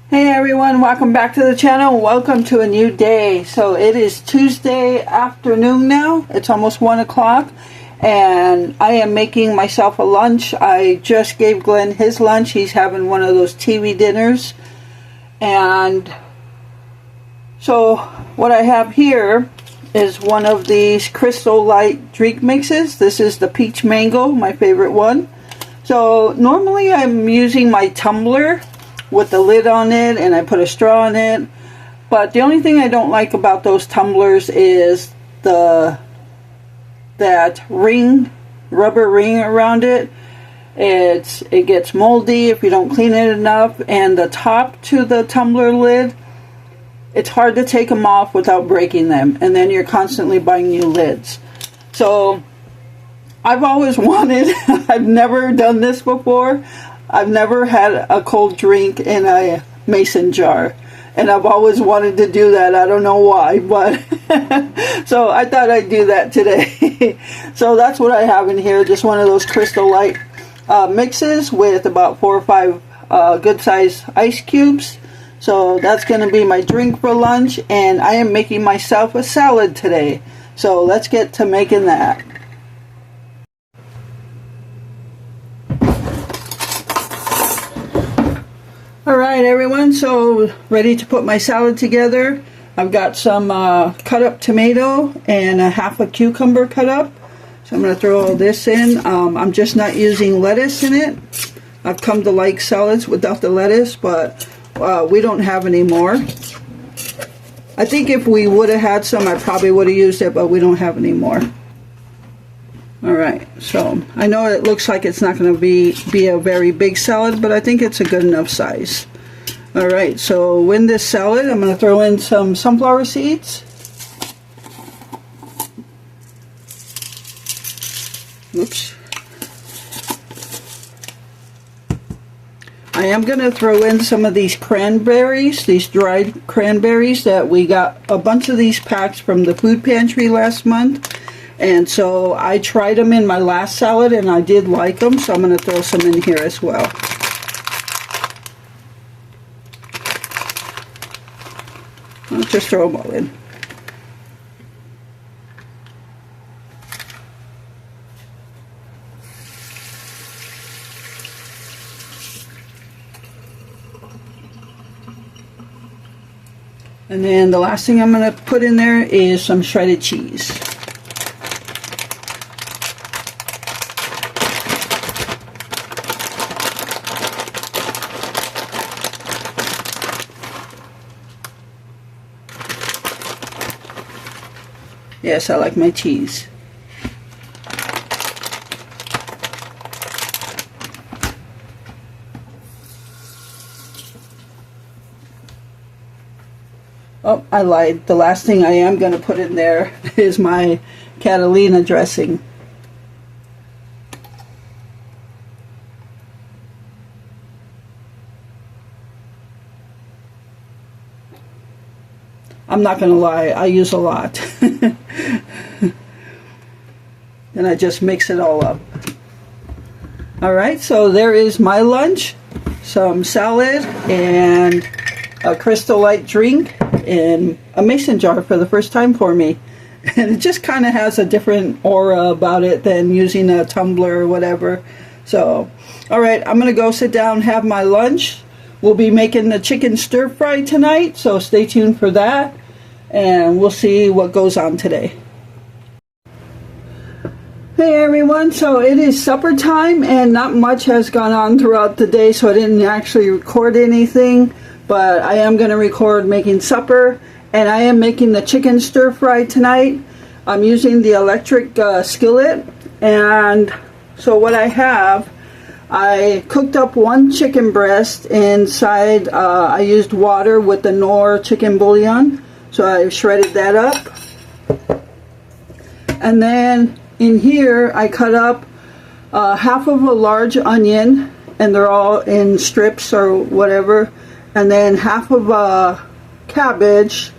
Hey everyone, welcome back to the channel. Welcome to a new day. So it is Tuesday afternoon now. It's almost 1 o'clock and I am making myself a lunch. I just gave Glenn his lunch. He's having one of those TV dinners. And so what I have here is one of these Crystal Light drink mixes. This is the peach mango, my favorite one. So normally I'm using my tumbler with the lid on it and I put a straw in it, but the only thing I don't like about those tumblers is that rubber ring around it. It gets moldy if you don't clean it enough, and the top to the tumbler lid, it's hard to take them off without breaking them, and then you're constantly buying new lids. So I've always wanted, I've never done this before. I've never had a cold drink in a mason jar, and I've always wanted to do that. I don't know why, but so I thought I'd do that today. So that's what I have in here, just one of those Crystal Light mixes with about 4 or 5 good sized ice cubes. So that's going to be my drink for lunch, and I am making myself a salad today. So let's get to making that. Alright everyone, so ready to put my salad together. I've got some cut up tomato and a half a cucumber cut up. So I'm going to throw all this in. I'm just not using lettuce in it. I've come to like salads without the lettuce, but we don't have any more. I think if we would have had some, I probably would have used it, but we don't have any more. Alright, so I know it looks like it's not going to be a very big salad, but I think it's a good enough size. Alright, so in this salad, I'm going to throw in some sunflower seeds. Oops. I am going to throw in some of these cranberries, these dried cranberries that we got a bunch of these packs from the food pantry last month. And so I tried them in my last salad and I did like them, so I'm going to throw some in here as well. I'll just throw them all in. And then the last thing I'm going to put in there is some shredded cheese. Yes, I like my cheese. Oh, I lied. The last thing I am going to put in there is my Catalina dressing. I'm not going to lie, I use a lot. And I just mix it all up. Alright, so there is my lunch. Some salad and a Crystal Light drink in a mason jar for the first time for me. And it just kind of has a different aura about it than using a tumbler or whatever. So, alright, I'm going to go sit down and have my lunch. We'll be making the chicken stir fry tonight, so stay tuned for that, and we'll see what goes on today. Hey everyone, so it is supper time and not much has gone on throughout the day, so I didn't actually record anything, but I am going to record making supper, and I am making the chicken stir fry tonight. I'm using the electric skillet, and so what I have, I cooked up one chicken breast inside. I used water with the Knorr chicken bouillon, so I shredded that up. And then in here I cut up half of a large onion, and they're all in strips or whatever, and then half of a cabbage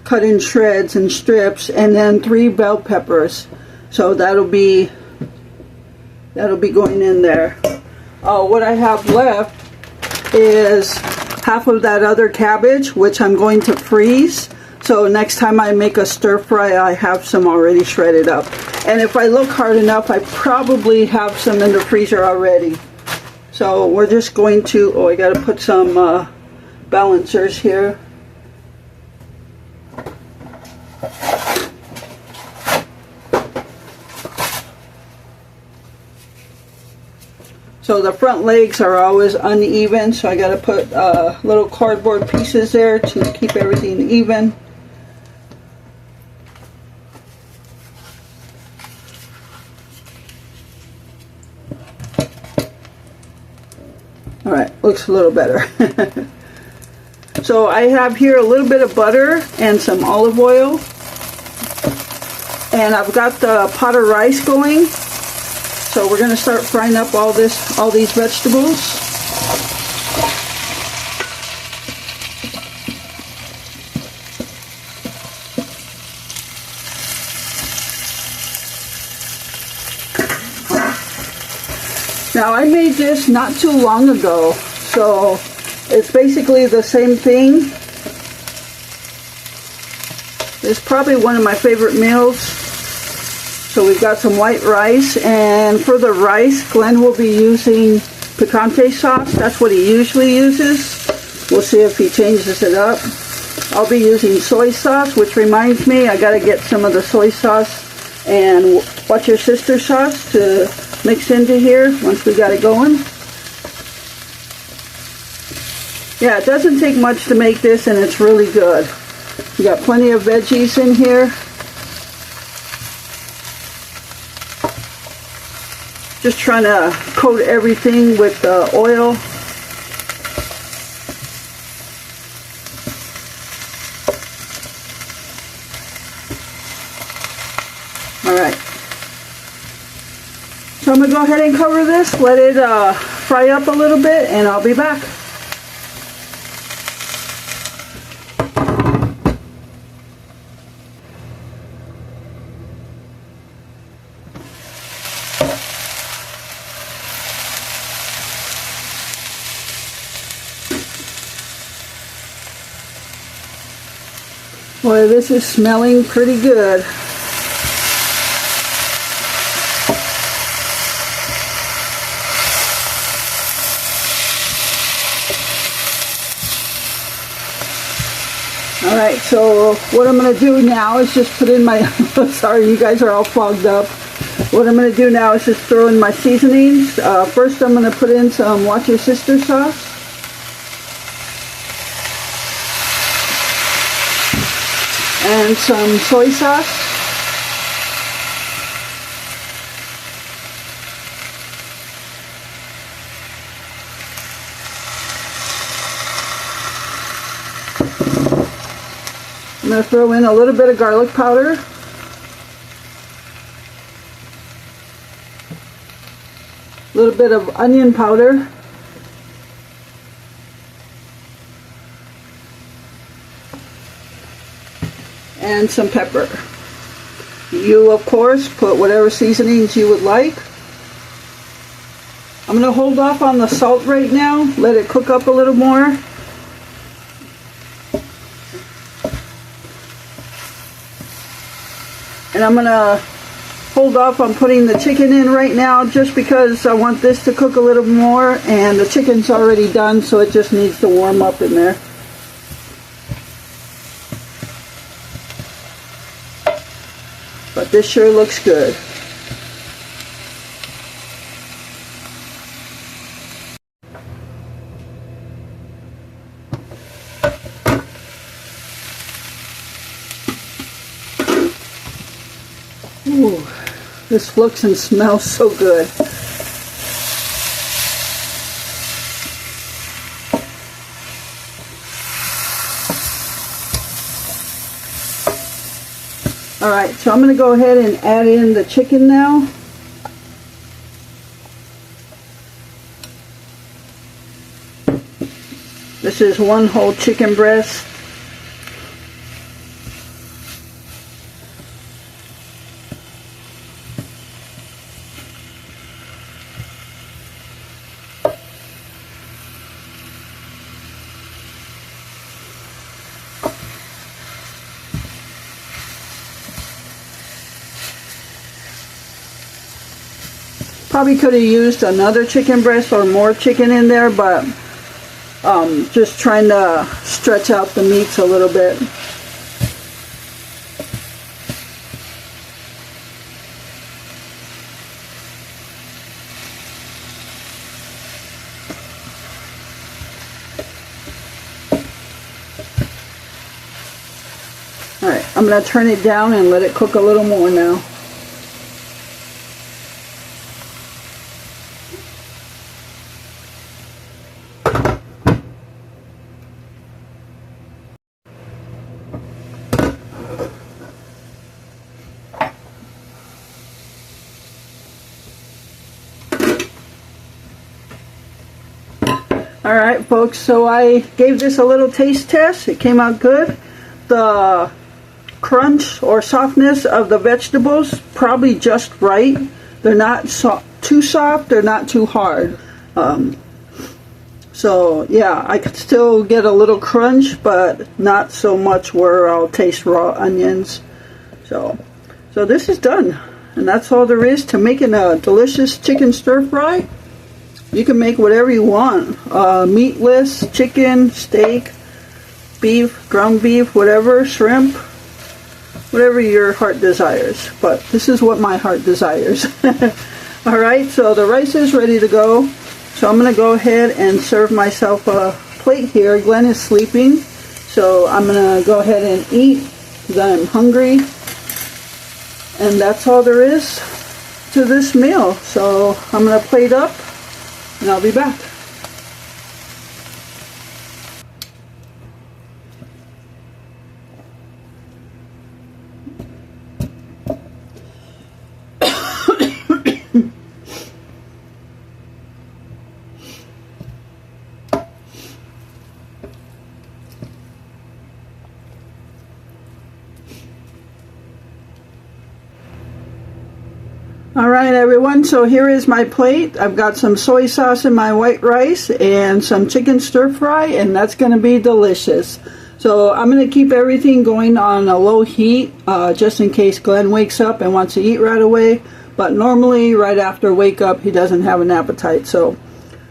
cut in shreds and strips, and then 3 bell peppers. So that'll be going in there. What I have left is half of that other cabbage, which I'm going to freeze. So next time I make a stir fry, I have some already shredded up. And if I look hard enough, I probably have some in the freezer already. So we're just going to, oh, I gotta put some balancers here. So the front legs are always uneven, so I got to put little cardboard pieces there to keep everything even. All right, looks a little better. So I have here a little bit of butter and some olive oil. And I've got the pot of rice going. So we're going to start frying up all these vegetables. Now I made this not too long ago, so it's basically the same thing. It's probably one of my favorite meals. So we've got some white rice, and for the rice, Glenn will be using picante sauce. That's what he usually uses. We'll see if he changes it up. I'll be using soy sauce, which reminds me, I gotta get some of the soy sauce and Watch Your Sister sauce to mix into here once we got it going. Yeah, it doesn't take much to make this, and it's really good. We got plenty of veggies in here. Just trying to coat everything with oil. Alright. So I'm going to go ahead and cover this, let it fry up a little bit, and I'll be back. Boy, this is smelling pretty good. Alright, so what I'm going to do now is just put in my, sorry, you guys are all fogged up. What I'm going to do now is just throw in my seasonings. First I'm going to put in some Watch Your Sister sauce. And some soy sauce. I'm going to throw in a little bit of garlic powder. A little bit of onion powder. And some pepper. You, of course, put whatever seasonings you would like. I'm going to hold off on the salt right now. Let it cook up a little more. And I'm going to hold off on putting the chicken in right now just because I want this to cook a little more, and the chicken's already done, so it just needs to warm up in there. But this sure looks good. Ooh, this looks and smells so good. Alright, so I'm going to go ahead and add in the chicken now. This is one whole chicken breast. Probably could have used another chicken breast or more chicken in there, but just trying to stretch out the meats a little bit. Alright, I'm going to turn it down and let it cook a little more now. Alright folks, so I gave this a little taste test. It came out good. The crunch or softness of the vegetables probably just right. They're not too soft, they're not too hard. So yeah, I could still get a little crunch, but not so much where I'll taste raw onions. So this is done, and that's all there is to making a delicious chicken stir fry. You can make whatever you want, meatless, chicken, steak, beef, ground beef, whatever, shrimp, whatever your heart desires. But this is what my heart desires. Alright, so the rice is ready to go. So I'm going to go ahead and serve myself a plate here. Glenn is sleeping, so I'm going to go ahead and eat because I'm hungry. And that's all there is to this meal. So I'm going to plate up and I'll be back. Alright everyone, so here is my plate. I've got some soy sauce in my white rice and some chicken stir fry, and that's going to be delicious. So I'm going to keep everything going on a low heat just in case Glenn wakes up and wants to eat right away. But normally right after wake up he doesn't have an appetite. So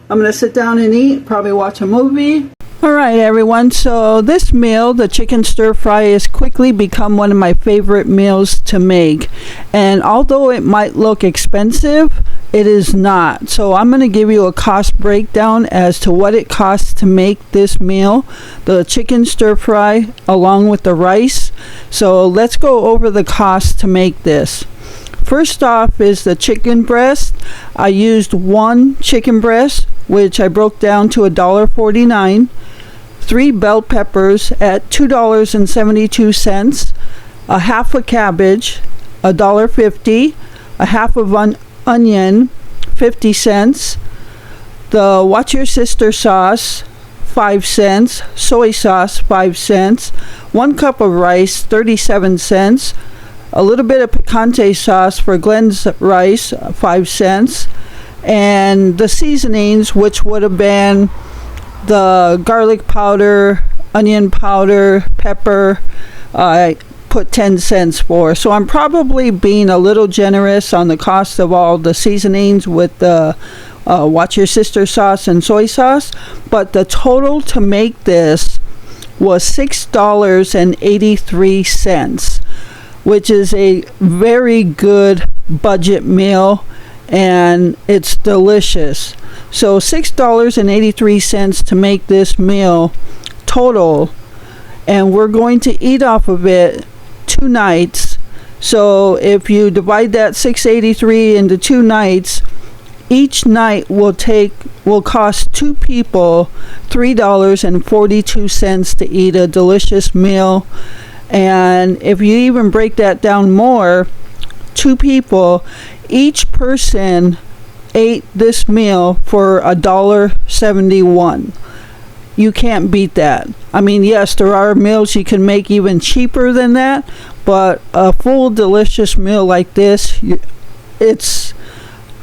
I'm going to sit down and eat, probably watch a movie. Alright everyone, so this meal, the chicken stir fry, has quickly become one of my favorite meals to make. And although it might look expensive, it is not. So I'm going to give you a cost breakdown as to what it costs to make this meal, the chicken stir fry along with the rice. So let's go over the cost to make this. First off is the chicken breast. I used one chicken breast, which I broke down to $1.49. 3 bell peppers at $2.72. A half a cabbage, $1.50. A half of onion, 50 cents. The Watch Your Sister sauce, 5 cents. Soy sauce, 5 cents. 1 cup of rice, 37 cents. A little bit of picante sauce for Glenn's rice, 5 cents. And the seasonings, which would have been the garlic powder, onion powder, pepper, I put 10 cents for. So I'm probably being a little generous on the cost of all the seasonings with the Watch Your Sister sauce and soy sauce. But the total to make this was $6.83, which is a very good budget meal, and it's delicious. So $6.83 to make this meal total, and we're going to eat off of it 2 nights. So if you divide that $6.83 into 2 nights, each night will cost 2 people $3.42 to eat a delicious meal. And if you even break that down more, 2 people, each person ate this meal for $1.71. You can't beat that. I mean, yes, there are meals you can make even cheaper than that, but a full delicious meal like this, it's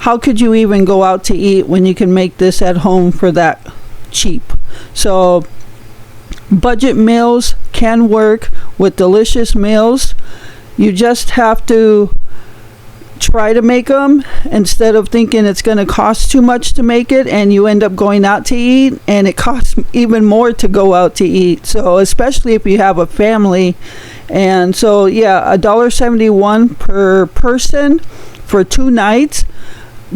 how could you even go out to eat when you can make this at home for that cheap? So budget meals can work with delicious meals. You just have to try to make them instead of thinking it's going to cost too much to make it, and you end up going out to eat and it costs even more to go out to eat. So especially if you have a family. And so yeah, $1.71 per person for 2 nights.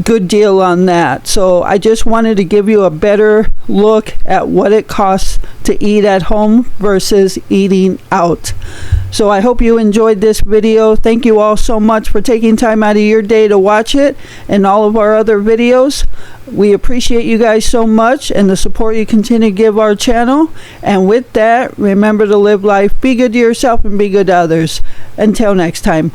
Good deal on that. So I just wanted to give you a better look at what it costs to eat at home versus eating out. So I hope you enjoyed this video. Thank you all so much for taking time out of your day to watch it and all of our other videos. We appreciate you guys so much and the support you continue to give our channel. And with that, remember to live life, be good to yourself, and be good to others. Until next time.